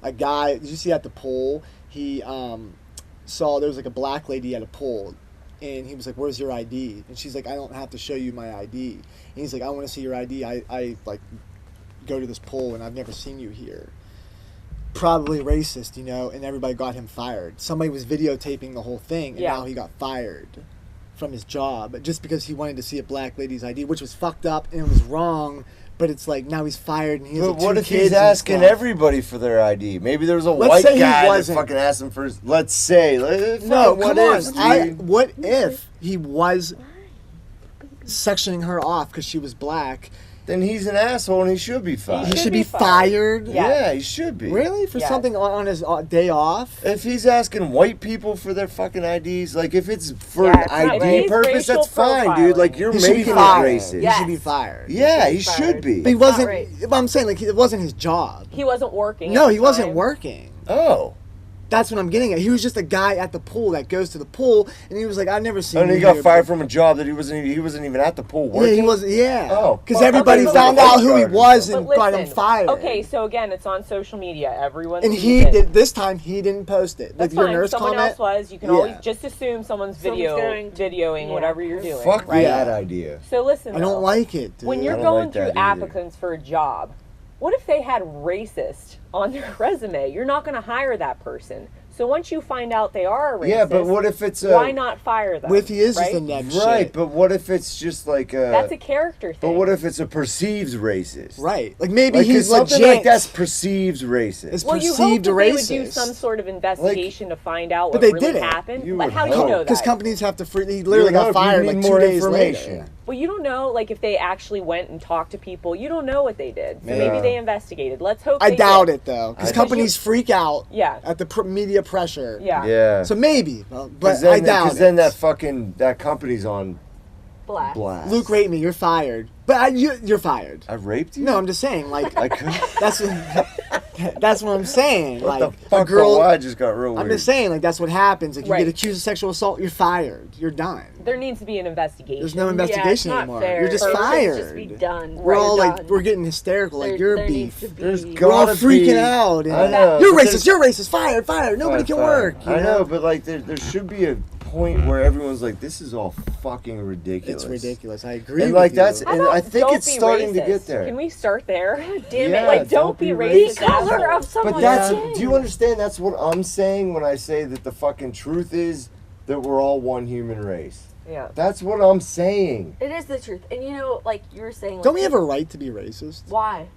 A guy, did you see at the poll, he saw there was like a black lady at a poll, and he was like, where's your ID? And she's like, I don't have to show you my ID. And he's like, I want to see your ID. I like go to this poll and I've never seen you here. Probably racist, you know, and everybody got him fired. Somebody was videotaping the whole thing, and Yeah. now he got fired from his job just because he wanted to see a black lady's ID, which was fucked up and it was wrong. But it's like now he's fired and he has But like, what two if kids he's and asking stuff. everybody for their ID? Maybe there was a Let's white say he guy that wasn't. fucking asked him for his... Let's say. No, what come on. ifs, dude? What if he was sectioning her off because she was black? Then he's an asshole and he should be fired. He should be be fired. Yeah. Yeah, he should be. Really? For Yes. something on his day off? If he's asking white people for their fucking IDs, like if it's for Yeah, it's not- ID he's purpose, racial that's fine, dude. Like profiling. you're He should be making it fired. racist. He should be fired. Yeah, he He's should fired. be. But he wasn't. right. But I'm saying like it wasn't his job. He wasn't working. No, at he the wasn't time. working. Oh. That's what I'm getting at. He was just a guy at the pool that goes to the pool, and he was like, "I've never seen." And you he got here fired before." from a job that he wasn't even at the pool Yeah, working. he wasn't. Yeah. Oh, because fuck. everybody Okay, found but out who he listen- was But and got him listen, fired. Okay, so again, it's on social media. Everyone. And sees he it. did this time. He didn't post it. That's Like your fine. nurse Someone comment. else was. You can Yeah. always just assume someone's going to- videoing yeah. whatever you're doing. Fuck right? that idea. So listen. I don't though. like it, dude. When you're I don't going like through that either. applicants for a job, what if they had racist on their resume? You're not going to hire that person. So once you find out they are a racist, Yeah, but what if it's a... why not fire them? What if he is just right? a neck Right, shit? but what if it's just like a... That's a character thing. But what if it's a perceived racist? Right. Like maybe Like, 'cause he's something legit. like that's perceived racist. It's Well, you hope perceived that they would do racist. some sort of investigation to find out But what they really didn't. happened. You But would how do you hope. know Because that? companies have to he literally You got know, fired you like need 2 more days information. later. Well, you don't know, like, if they actually went and talked to people. You don't know what they did. So Yeah. maybe they investigated. Let's hope I they doubt did. it though, because I- companies freak out Yeah. at the media pressure. Yeah. Yeah. So maybe, but then, I doubt it. Because then that company's on Black. blast. Luke raped me. You're fired. But you're fired. I raped you? No, I'm just saying. Like I could. that's what I'm saying. What Like the fuck? a girl. I just got real weird. I'm just saying. Like that's what happens. Like you Right. get accused of sexual assault, you're fired. You're done. There needs to be an investigation. There's no Yeah, it's investigation not anymore. fair. You're just It should fired. just be done. We're Right, all done. like we're getting hysterical. Like There- you're there beef. needs to be- There's We're all gotta freaking be- out. And I know. You're but racist. You're racist. Fired. Nobody can work. You I know. know, but like there should be a point where everyone's like, this is all fucking ridiculous. It's ridiculous. I agree. And with like you. that's, How and about I think don't it's be starting to racist? get there. Can we start there? Damn Yeah, it. Like, don't be racist. The color asshole. of someone's But that's, skin. do you understand? That's what I'm saying when I say that the fucking truth is that we're all one human race. Yeah. That's what I'm saying. It is the truth. And you know, like you were saying, like, Don't we have a right to be racist? Why?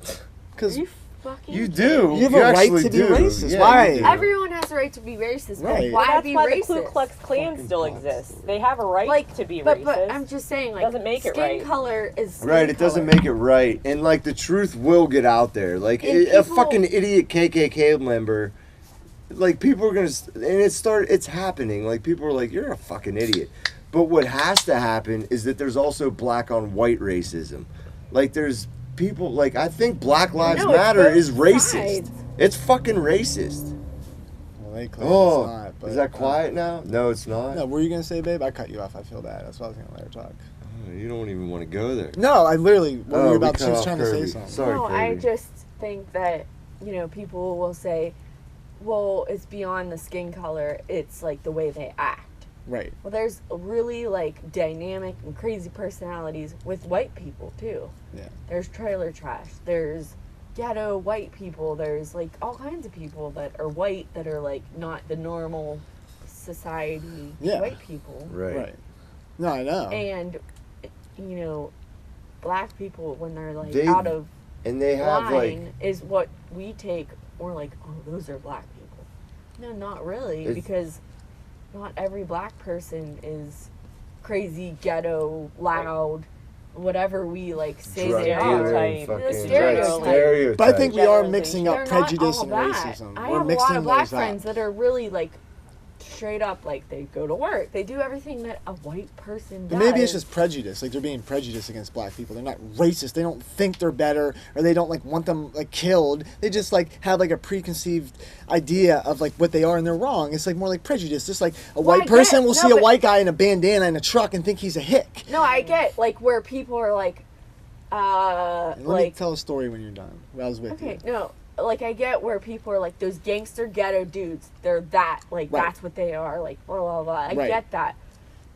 Because Are you fucking You kidding do. me? You have a right actually to be do. racist. Yeah, Why? you do. Everyone has a right to be racist. But Right. why That's be why racist? the Ku Klux Klan Fucking still punks. exists. They have a right Like, to be but racist. I'm just saying, like, Doesn't make it skin right. color is skin Right, it doesn't color. make it right, and like the truth will get out there. Like And a people- fucking idiot KKK member, like people are gonna, and it's happening. Like people are like, you're a fucking idiot. But what has to happen is that there's also black on white racism. Like there's people like I think Black Lives No, it's Matter both is racist. sides. It's fucking racist. well, they claim Oh, it's not. But, is that quiet now? No, it's not. No, what were you gonna say, babe? I cut you off. I feel bad. That's why I was gonna let her talk. Oh, you don't even want to go there. No, I literally. What were Oh, you we about? cut She was off trying to say Kirby. something. Sorry, No, I Kirby. just think that, you know, people will say, well, it's beyond the skin color. It's like the way they act. Right. Well, there's really like dynamic and crazy personalities with white people too. Yeah. There's trailer trash. There's ghetto white people. There's like all kinds of people that are white that are like not the normal society Yeah. white people. Right. No, I know. And you know, black people when they're like They out of And they have line like is what we take. We're like, oh, those are black people. No, not really, It's- because not every black person is crazy, ghetto, loud, whatever we like say drug they dealer, are. Stereotype. fucking Stereotype. stereotype. But I think we are Generalization. mixing They're up not prejudice all and that. racism. I We're have a mixing lot of black those friends up. that are really like straight up, like they go to work, they do everything that a white person But does. maybe it's just prejudice. Like they're being prejudiced against black people. They're not racist. They don't think they're better, or they don't like want them like killed. They just like have like a preconceived idea of like what they are, and they're wrong. It's like more like prejudice. Just like a Well, white I person get- will no, see a but- white guy in a bandana in a truck and think he's a hick. No, I get like where people are like, And let me like tell a story when you're done. I was with okay, you. no, like I get where people are like those gangster ghetto dudes. They're that like Right. that's what they are. Like blah blah blah. I Right. get that,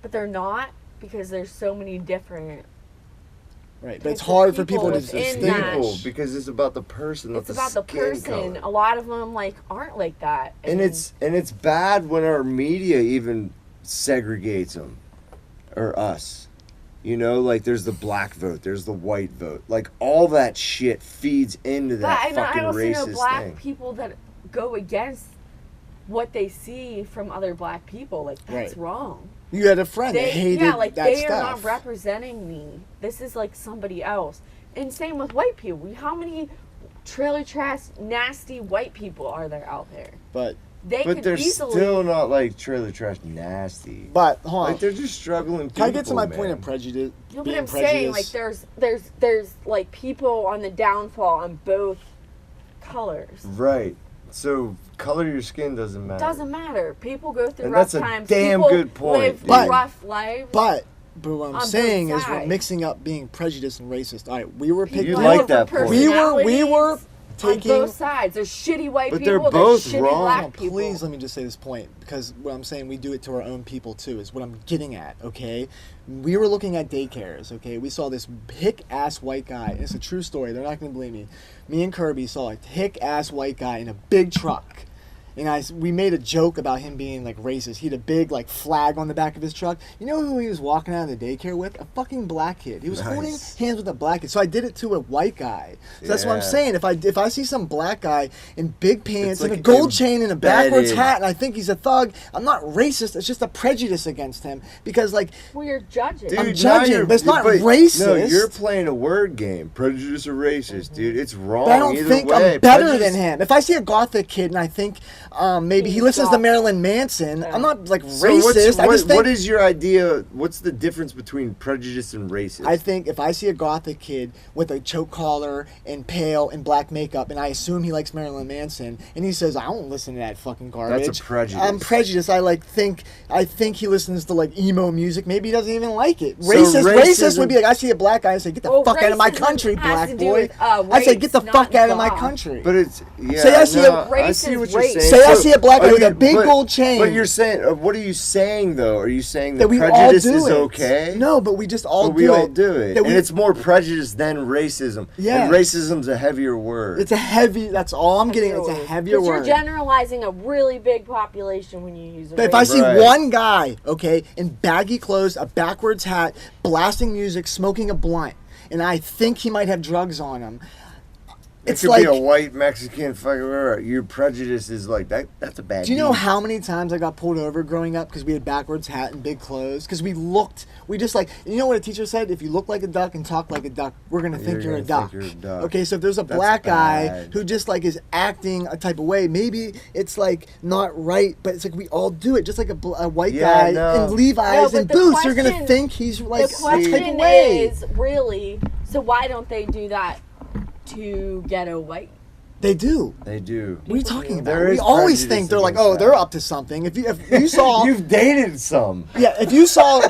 but they're not because there's so many different. Right, but it's types of hard for people to within distinguish. that. People, because it's about the person, not It's about the skin person. color. A lot of them like aren't like that. And it's bad when our media even segregates them, or us. You know, like there's the black vote, there's the white vote, like all that shit feeds into that but fucking I also racist know black thing. people that go against what they see from other black people. Like that's Right. wrong. You had a friend that They, hated yeah, like that they stuff. are not representing me. This is like somebody else. And same with white people. How many trailer trash, nasty white people are there out there? but They But could they're easily. still not like trailer trash nasty. hold on. Like they're just struggling people. Can I get to my man. point of prejudice? You know what being I'm saying? Like prejudiced? there's like people on the downfall on both colors. Right. So color your skin doesn't matter. Doesn't matter. People go through And rough that's a times. damn People good point, Live dude. But- rough lives. But what On I'm both saying is we're sides. mixing up being prejudiced and racist. All right, we were picking. You People like have that different point. We were personalities taking. on both sides. There's shitty white But people. they're There's both shitty wrong. black people. Please let me just say this point, because what I'm saying, we do it to our own people too, is what I'm getting at, okay? We were looking at daycares, okay? We saw this hick-ass white guy, and it's a true story, they're not going to believe me. Me and Kirby saw a hick-ass white guy in a big truck, and we made a joke about him being like racist. He had a big like flag on the back of his truck. You know who he was walking out of the daycare with? A fucking black kid. He was holding hands with a black kid. So I did it to a white guy. So that's what I'm saying. If I see some black guy in big pants and a gold chain and a backwards hat, and I think he's a thug, I'm not racist. It's just a prejudice against him because like. Well, you're judging. Dude, I'm judging, but it's not racist. No, you're playing a word game. Prejudice or racist, dude. It's wrong. But I don't either think way. I'm better than him. If I see a gothic kid and I think maybe he listens to Marilyn Manson, I'm not like racist. I just think, what is your idea? What's the difference between prejudice and racist? I think if I see a gothic kid with a choke collar and pale and black makeup, and I assume he likes Marilyn Manson, and he says, "I don't listen to that fucking garbage." That's a prejudice. I'm prejudiced. I think he listens to like emo music. Maybe he doesn't even like it. Racist would be like, I see a black guy and say, "Get the fuck out of my country, black boy." I say, "Get the fuck out of my country." But it's Say I see I see what you're saying. Say I see a black guy with a big gold chain. But you're saying, what are you saying though? Are you saying that we all prejudice do is it. okay? No, but we just all but do we it. all do it, and it's more prejudice than racism. Yeah, and racism's a heavier word. It's a heavy. That's all I'm getting. It's a heavier word. Because you're generalizing a really big population when you use it. But if I see one guy, okay, in baggy clothes, a backwards hat, blasting music, smoking a blunt, and I think he might have drugs on him, it could be a white Mexican fucking whatever. Your prejudice is like that. That's a bad. Do you know how many times I got pulled over growing up because we had backwards hat and big clothes? Because we just like, you know what a teacher said? If you look like a duck and talk like a duck, we're gonna think you're a duck. Okay, so if there's a black guy who just like is acting a type of way, maybe it's like not right, but it's like we all do it. Just like a white guy in Levi's and boots, you're gonna think he's like the question is really, so why don't they do that to ghetto white? They do. They do. What are you talking about? We always think they're like, oh, they're up to something. If you saw, you've dated some. Yeah, if you saw,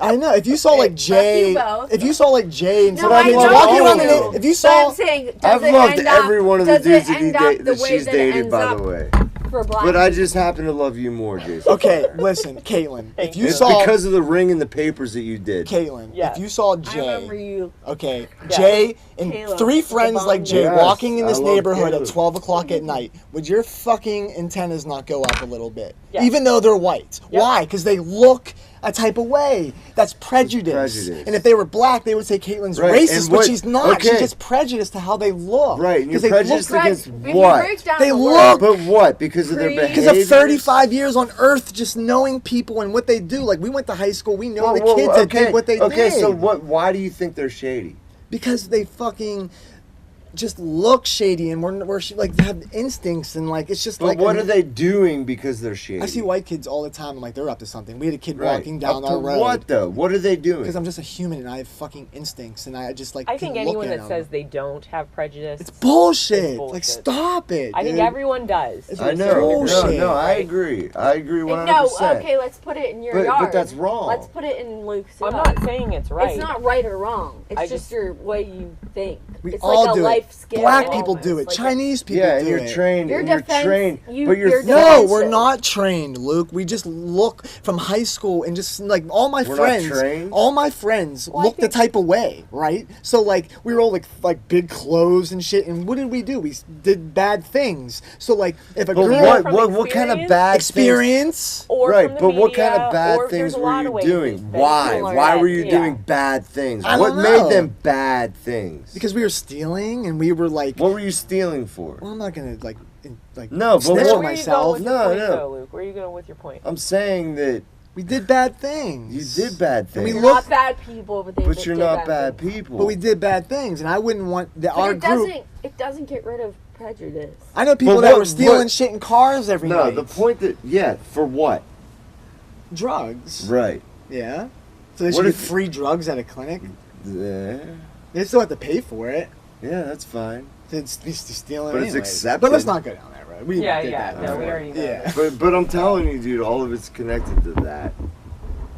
I know. If you saw like Jay, if you saw like Jay and walking around the, if you saw, I'm saying, I've loved every one of the dudes that she's dated, by the way. But I just happen to love you more, Jason. Okay, listen, Caitlin. If you saw, because of the ring and the papers that you did. Caitlin, if you saw Jay, I remember you. Okay, Jay and Caleb, 3 friends like Jay walking in this neighborhood Caleb. at 12 o'clock at night, would your fucking antennas not go up a little bit? Even though they're white. Why? Because they look a type of way. That's prejudice. And if they were black, they would say Caitlin's racist, but she's not. She's just prejudiced to how they look. Right, and you're prejudiced against If what? you break down They the look. But what? Because of their behavior? Because of 35 years on Earth, just knowing people and what they do. Like, we went to high school, we know the kids that did what they did. Okay, so why do you think they're shady? Because they fucking just look shady and we're like have instincts and like it's just but like. What are they doing because they're shady? I see white kids all the time. I'm like, they're up to something. We had a kid walking down our road. What though? What are they doing? Because I'm just a human and I have fucking instincts and I just like. I think anyone that them. says they don't have prejudice, it's bullshit. Like, stop it. I think everyone does. It's I know. bullshit. No, I agree. I agree 100%. No, okay, let's put it in your yard. But that's wrong. Let's put it in Luke's I'm yard. not saying it's right. It's not right or wrong. It's just your way you think. We it's all like a do life it. skill. Black people do it. Like Chinese people yeah, do and you're it. trained. Your and you're defense, trained. you- but your you're No, defense- we're not trained, Luke. We just look from high school and just like all my We're friends. not trained? All my friends look the type of way, right? So like we were all like big clothes and shit. And what did we do? We did bad things. So like if a girl what kind of bad experience? Or right, from the but media, what kind of bad or things there's a were lot of you ways doing? these things Why? are Why bad. were you Yeah. doing bad things? I What don't made know. them bad things? Because we were stealing and we were like. What were you stealing for? Well, I'm not gonna like No, but snitch what- on Where are you going myself. with your point, though, Luke? Where are you going with your point? I'm saying that We did bad things. you did bad And we things. You're look- not bad people, but You're not bad people. But we did bad things, and I wouldn't want our group. It doesn't get rid of prejudice. I know people But that what- were stealing what- shit in cars every No, night. the point that for what? Drugs. Right. Yeah. So they What should get if- free drugs at a clinic. Yeah. They still have to pay for it. Yeah, that's fine. It's stealing. But it's anyways. accepted. But let's not go down that road. We Yeah, did yeah, that. no, we before. already know Yeah. But I'm telling you, dude, all of it's connected to that.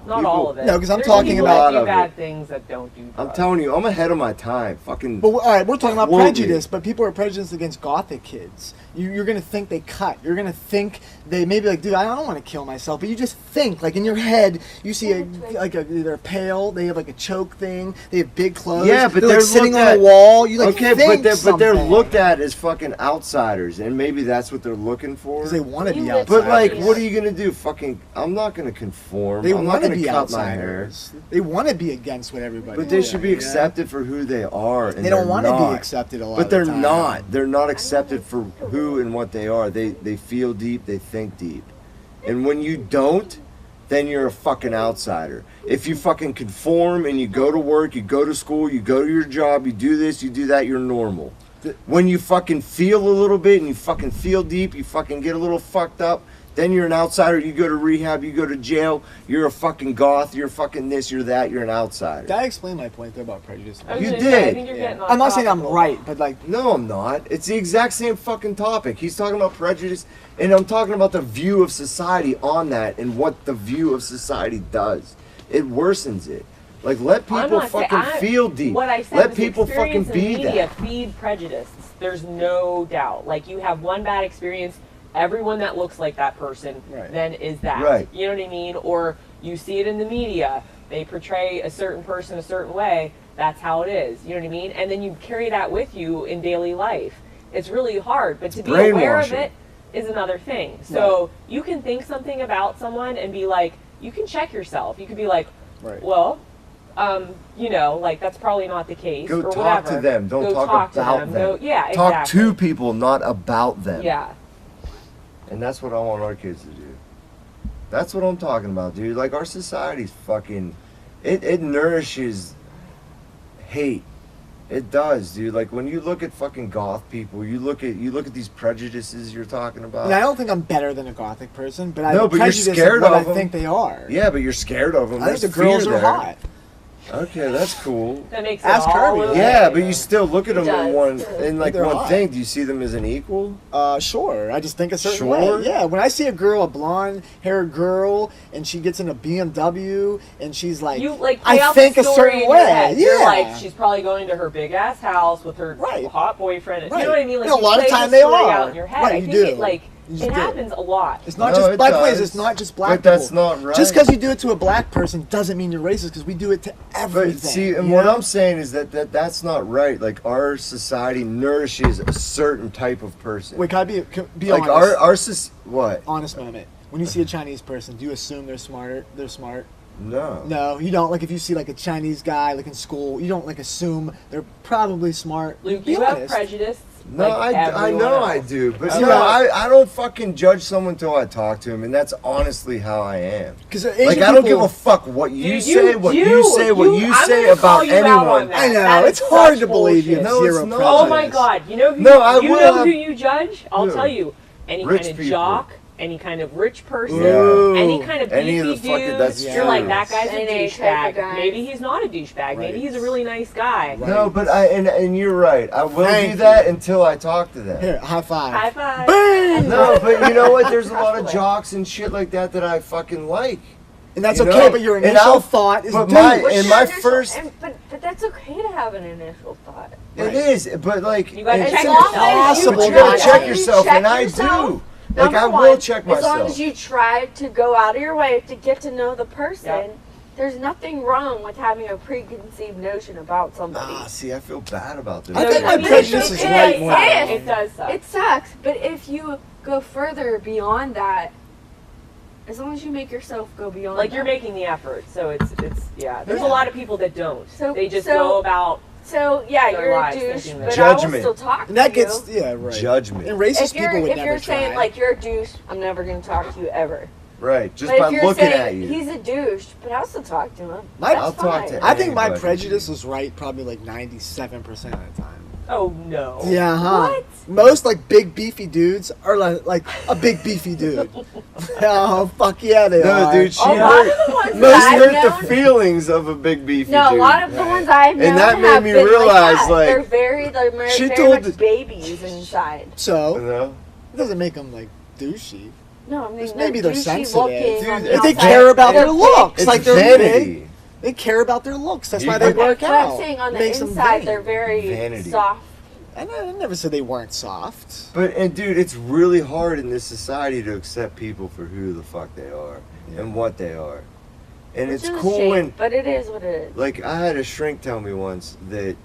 Not all of it. No, 'cause I'm There's talking people about- that A lot do of bad it. things that don't do drugs. I'm telling you, I'm ahead of my time. Fucking. But all right, we're talking about Quote me. prejudice, but people are prejudiced against gothic kids. You're gonna think they cut. You're gonna think they maybe like, dude, I don't want to kill myself. But you just think, like in your head, you see they're pale. They have like a choke thing. They have big clothes. Yeah, but they're like they're sitting looked on at- a wall. You like okay, think but they're something. looked at as fucking outsiders, and maybe that's what they're looking for. because they want to be You outsiders. live But like, Yeah. what are you gonna do? Fucking, I'm not gonna conform. they I'm not want to gonna be cut my hair. outsiders. They want to be against what everybody. But they is should be doing, yeah? accepted for who they are. And They don't want want to be accepted a lot. But of the they're time. not. They're not accepted for who and what they are. They feel deep. They think deep. And when you don't, then you're a fucking outsider. If you fucking conform and you go to work, you go to school, you go to your job, you do this, you do that, you're normal. When you fucking feel a little bit and you fucking feel deep, you fucking get a little fucked up, then you're an outsider. You go to rehab, you go to jail, you're a fucking goth, you're fucking this, you're that, you're an outsider. Did I explain my point there about prejudice? I was You gonna say, I did. think you're Yeah. getting off I'm not saying I'm topic a right, little. but like, No, I'm not. It's the exact same fucking topic. He's talking about prejudice, and I'm talking about the view of society on that and what the view of society does. It worsens it. Like, let I'm people not saying- fucking feel deep. What I said Let was people fucking experience in be media that. feed prejudice. There's no doubt. Like, you have one bad experience, everyone that looks like that person Right. then is that. Right. You know what I mean? Or you see it in the media. They portray a certain person a certain way. That's how it is. You know what I mean? And then you carry that with you in daily life. It's really hard. But to be aware of brainwashing. it is another thing. So you can think something about someone and be like, you can check yourself. You could be like, right. well, you know, like that's probably not the case. Go or talk whatever. to them. Don't Go talk to about them. them. Go, yeah, Talk exactly. to people, not about them. Yeah. And that's what I want our kids to do. That's what I'm talking about, dude. Like, our society's fucking... It nourishes hate. It does, dude. Like, when you look at fucking goth people, you look at these prejudices you're talking about. And I don't think I'm better than a gothic person, but No, I'm but you're prejudiced scared of what of I them. think they are. Yeah, but you're scared of them. I think the There's girls fear are there. hot. Okay, that's cool. That makes it Ask all Kirby. a little Yeah, bit, but you still look at them does. in like They're one hot. thing. Do you see them as an equal? Sure. I just think a certain Sure? way. Yeah, when I see a girl, a blonde-haired girl, and she gets in a BMW, and she's like, You like play I out think the a story certain in your way. head. Yeah. You're like, she's probably going to her big ass house with her Right. hot boyfriend. Right. You know what I mean? Like, And a you lot of play the time they story are. out in your head. Right, I you think do. it like You it do. happens a lot. It's not No, just it by the way, does. it's not just black But that's people. not right. Just because you do it to a black person doesn't mean you're racist. Because we do it to everything. But see, and you what know? I'm saying is that's not right. Like, our society nourishes a certain type of person. Wait, can I be like honest? what? Honest moment. When you see a Chinese person, do you assume they're smarter? They're smart. No. No, you don't. Like if you see like a Chinese guy like in school, you don't like assume they're probably smart. Luke, Be you have honest. prejudice. No, like I everyone know else. I do, but See, no, right. I don't fucking judge someone till I talk to him, and that's honestly how I am. Because Like, I don't give a fuck what you Dude, say, what you say, what you I'm say gonna call about you out on anyone. that. I know, That is it's hard such to believe you have No, zero it's not. prejudice. Oh my God! You know who? No, I you will know have- who you judge? I'll Who? tell you. Any Rich kind of people. jock, any kind of rich person, Ooh. any kind of Any of beefy the fucking- dude. that's You're like, true. that guy's a Any type of douchebag. guy. Maybe he's not a douchebag. Maybe Right. he's a really nice guy. Right. No, but and you're right. I will Thank do that you. until I talk to them. Here, high five. High five. Bam! No, but you know what? There's a lot of jocks and shit like that I fucking like. And that's You okay, know? but your And initial I'll- thought is but dude. my- What's and your my initial- first- but that's okay to have an initial thought. Right. It is, but like You gotta it's check impossible. yourself. But you As long gotta as check you yourself, check and I yourself, do. Like, I Number will one, check As long myself. as you try to go out of your way to get to know the person, Yeah. there's nothing wrong with having a preconceived notion about somebody. See, I feel bad about this. I think my mean, prejudice it's is okay. right more. If- It does suck. It sucks, but if you go further beyond that, as long as you make yourself go beyond Like that. you're making the effort, so it's yeah. There's Yeah. a lot of people that don't. So- They just so- go about. So yeah, Their you're a lives douche, thinking but that- I will Judgment. still talk And that to you. gets right. Judgment. And racist If you're people would if never you're saying try. like you're a douche, I'm never gonna talk to you ever. Right, just But by if you're looking saying at you. he's a douche, but I'll still talk to him. My- That's I'll talk fine. to I think my anybody. prejudice is right probably like 97% of the time. Oh no. Yeah, huh? What? Most like big beefy dudes are like a big beefy dude. Oh fuck yeah, they No, are. dude, she A lot hurt. of the ones Most that I've hurt known, the feelings of a big beefy no, a dude. lot of the Right. ones I've known And that made have me been realize, like, that. like, they're she very told much the- babies inside. So You know? it doesn't make them like douchey. No, I mean, Maybe they're douchey sensitive. looking on Dude, the If they outside. care about They're their looks, It's like they're vanity. big, they care about their looks. That's You why they could- work But out. I'm saying on the Makes them inside, vain. they're very Vanity. soft. I never said they weren't soft. But dude, it's really hard in this society to accept people for who the fuck they are and what they are. And Which it's is a cool shame, when, but it is what it is. like, I had a shrink tell me once that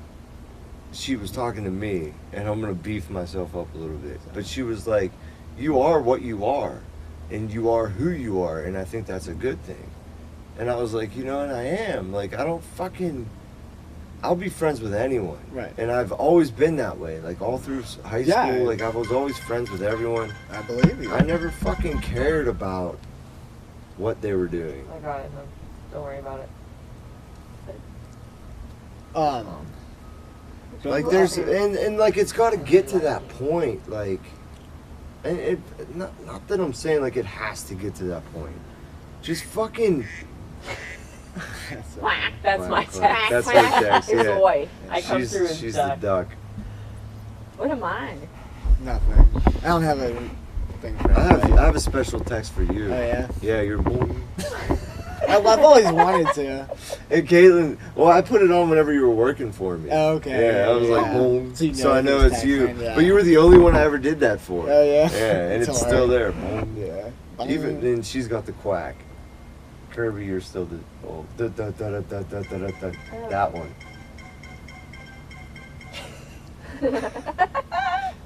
she was talking to me, and I'm gonna beef myself up a little bit, but she was like, "You are what you are, and you are who you are, and I think that's a good thing." And I was like, you know, and I am. Like, I'll be friends with anyone. Right. And I've always been that way. Like, all through high Yeah. school, like, I was always friends with everyone. I believe you. I never fucking cared about what they were doing. I got it, man. Don't worry about it. Like, there's, and like, it's got to get to that point. Like, and it, not that I'm saying, like, it has to get to that point. Just fucking. That's my Quack, text. quack. That's my text, It's yeah. a boy. I come through as She's duck. the duck. What am I? Nothing. I don't have a thing for I anybody. have a special text for you. Oh, yeah? Yeah, you're born. I've always wanted to. And Caitlin, well, I put it on whenever you were working for me. Oh, okay. Yeah, I was like, Yeah. boom. So you So know I know who's it's you. texting, yeah. But you were the only one I ever did that for. Oh, yeah? Yeah, and it's still there. Boom. Yeah. Even then, she's got the quack. Kirby, you're still that one.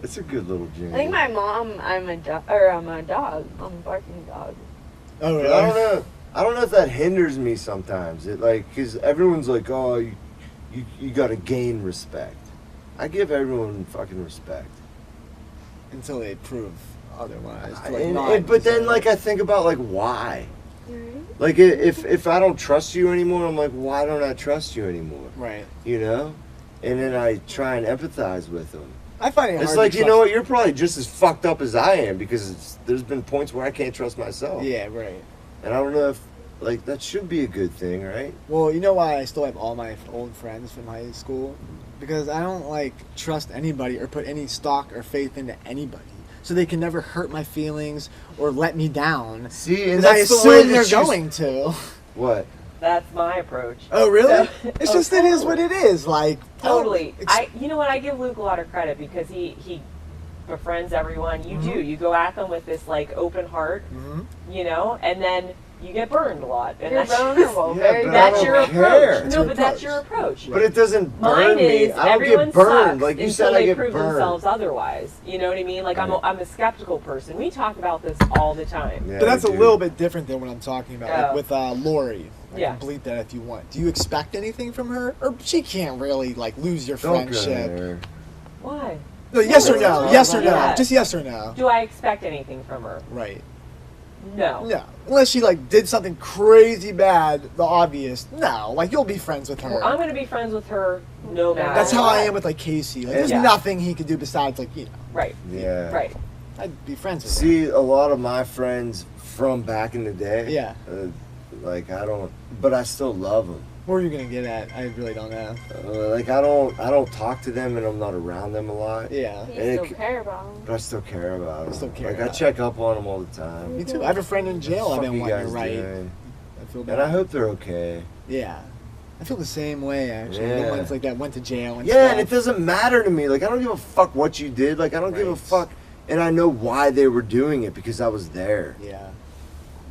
It's a good little jingle. I think my mom, I'm a dog. I'm a barking dog. Oh, But really? I don't know. I don't know if that hinders me sometimes. It like, cause everyone's like, oh, you gotta gain respect. I give everyone fucking respect. Until they prove otherwise. But then, like, I think about like why. Right. Like, if I don't trust you anymore, I'm like, why don't I trust you anymore? Right. You know? And then I try and empathize with them. I find it hard It's like, to you know trust- what? You're probably just as fucked up as I am because there's been points where I can't trust myself. Yeah, right. And I don't know if, like, that should be a good thing, right? Well, you know why I still have all my old friends from high school? Because I don't, like, trust anybody or put any stock or faith into anybody. So they can never hurt my feelings or let me down. See, and Because I that's the way assume they're that you- going to. What? That's my approach. Oh, really? Yeah. It's just, it is what it is. Like, Totally. oh, You know what? I give Luke a lot of credit because he befriends everyone. You do. You go at them with this like open heart, Mhm. you know, and then you get burned a lot. And You're that's vulnerable. Yeah, Very but I that's don't your care. approach. It's No, your but that's approach. your approach. But it doesn't burn Mine me. is I don't everyone get burned. sucks Like you until said, I they get prove burned. themselves otherwise. You know what I mean? Like Right. I'm a skeptical person. We talk about this all the time. Yeah, But that's a we do. little bit different than what I'm talking about. Like Oh. with Lori. I Yeah. can bleep that if you want. Do you expect anything from her? Or she can't really, like, lose your Don't go friendship? there. Why? No, yes or no? No, Yes or no? yeah. Just yes or no? Do I expect anything from her? Right. No. No. Unless she, like, did something crazy bad, the obvious. No. Like, you'll be friends with her. Well, I'm gonna be friends with her no matter. That's how what. I am with, like, Casey. Like, there's Yeah. nothing he could do besides, like, you know, Right. Yeah. Right. I'd be friends with her. See, a lot of my friends from back in the day. Yeah. Like I don't, but I still love them. Where are you gonna get at? I really don't know. Like I don't talk to them, and I'm not around them a lot. Yeah. You And it still c- care about them. But I still care about them. Still care Like I about check up on them all the time. Me too. I have a friend in jail I've Fuck been you wanting to guys write. doing? I feel bad. And I hope they're okay. Yeah. I feel the same way, actually. Yeah. The ones like that went to jail and Yeah, stuff. and it doesn't matter to me. Like I don't give a fuck what you did. Like I don't give a Right. fuck, and I know why they were doing it because I was there. Yeah.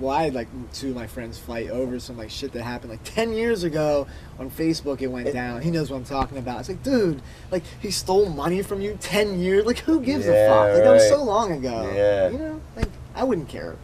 Well, I had like two of my friends fight over some like shit that happened like 10 years ago on Facebook. It went down. He knows what I'm talking about. It's like, dude, like he stole money from you 10 years. Like who gives a Yeah, fuck? Like that was right. so long ago. Yeah. You know, like I wouldn't care.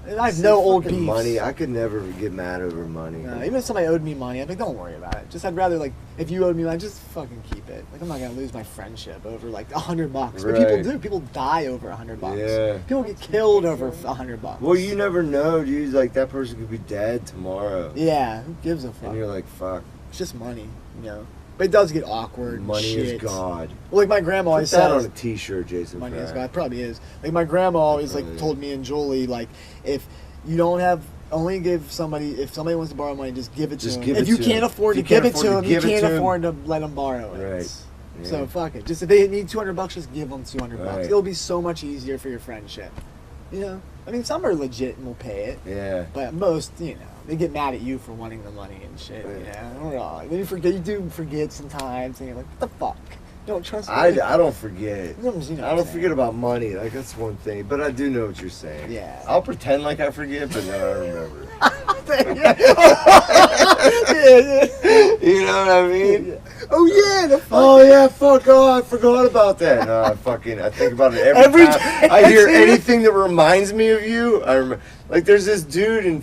And I have See, no old fucking beefs. money. I could never get mad over money. No, even if somebody owed me money, I'd be like, don't worry about it. Just I'd rather like if you owed me money, just fucking keep it. Like I'm not gonna lose my friendship over like $100. But people Right. do. People die over $100. Yeah. People get killed over $100. Well, you never know, dude. Like that person could be dead tomorrow, Yeah, who gives a fuck? and you're like, fuck. It's just money, you know. But it does get awkward. and Money shit. is God. Well, like my grandma Put always that on says, a T-shirt, Jason. money Fry. is God. Probably is. Like my grandma always like Probably told me and Julie, like if you don't have, only give somebody, if somebody wants to borrow money, just give it to Just them. give If it you to can't them. afford If to you give can't it to them, afford to you give it can't to 'em. afford to let them borrow it. Right. So Yeah. fuck it. Just if they need $200, just give them $200. Right. It'll be so much easier for your friendship. You know. I mean, some are legit and will pay it. Yeah. But most, you know, they get mad at you for wanting the money and shit. Yeah. Then you do forget sometimes, and you're like, what the fuck? You don't trust me? I don't forget. You know what I don't forget about money. Like, that's one thing. But I do know what you're saying. Yeah. I'll pretend like I forget, but then I remember. yeah. You know what I mean? Oh yeah, the fuck. Oh yeah, fuck! Oh, I forgot about that. No, I think about it every time I hear anything that reminds me of you. I remember, like, there's this dude in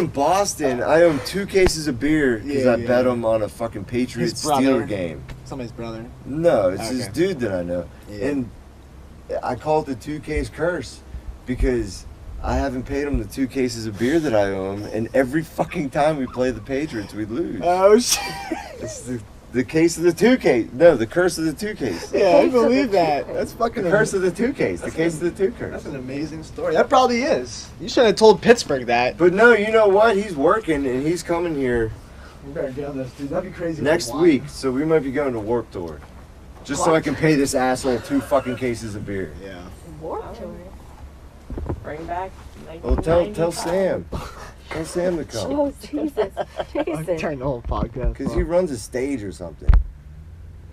Boston. I owe him 2 cases of beer because I bet him on a fucking Patriots Steeler game. Somebody's brother. No, it's this Okay. dude that I know, Yeah. and I call it the 2 case curse because I haven't paid him the 2 cases of beer that I owe him, and every fucking time we play the Patriots, we lose. Oh shit. It's the case of the 2 case. No, the curse of the 2 case. Yeah, I believe that. That's fucking The curse of the 2 case. The case of the 2 That's curse. an amazing story. That probably is. You should have told Pittsburgh that. But no, you know what? He's working and he's coming here We better get on this, dude. That'd be crazy. next week, so we might be going to Warped Tour. Just so I can pay this asshole 2 fucking cases of beer. Yeah. Warped Tour. Bring back. Well, tell 1995. Sam. Tell Sam to come. Oh, Jesus. I'll Jason. turn the whole podcast. Because off. he runs a stage or something.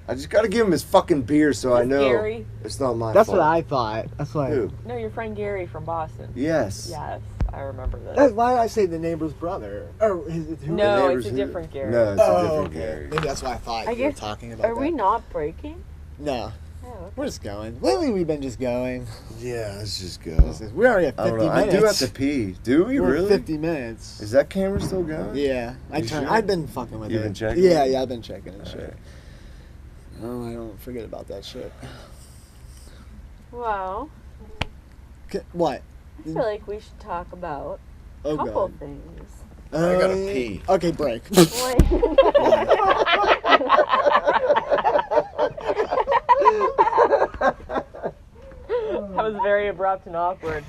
I just got to give him his fucking beer so I know Gary? it's not my That's fault. what I thought. That's why. Who? No, your friend Gary from Boston. Yes. Yes, I remember this. That's why I say the neighbor's brother. Or who? No, neighbor's it's a who? different Gary. No, it's a Oh, different okay. Gary. Maybe that's why I thought I you were guess- talking about Are that. we not breaking? No. Oh, okay. We're just going. Lately, we've been just going. Yeah, let's just go. We're already at I 50 don't know. I minutes. do have to pee. Do we We're at really? 50 minutes. Is that camera still going? Yeah. You sure? I've been fucking with You've it. been checking Yeah, it? yeah, I've been checking and shit. Alright. Oh, I don't forget about that shit. Well, What? I feel like we should talk about Oh, a couple God. things. I gotta pee. Okay, break. Like, That was very abrupt and awkward.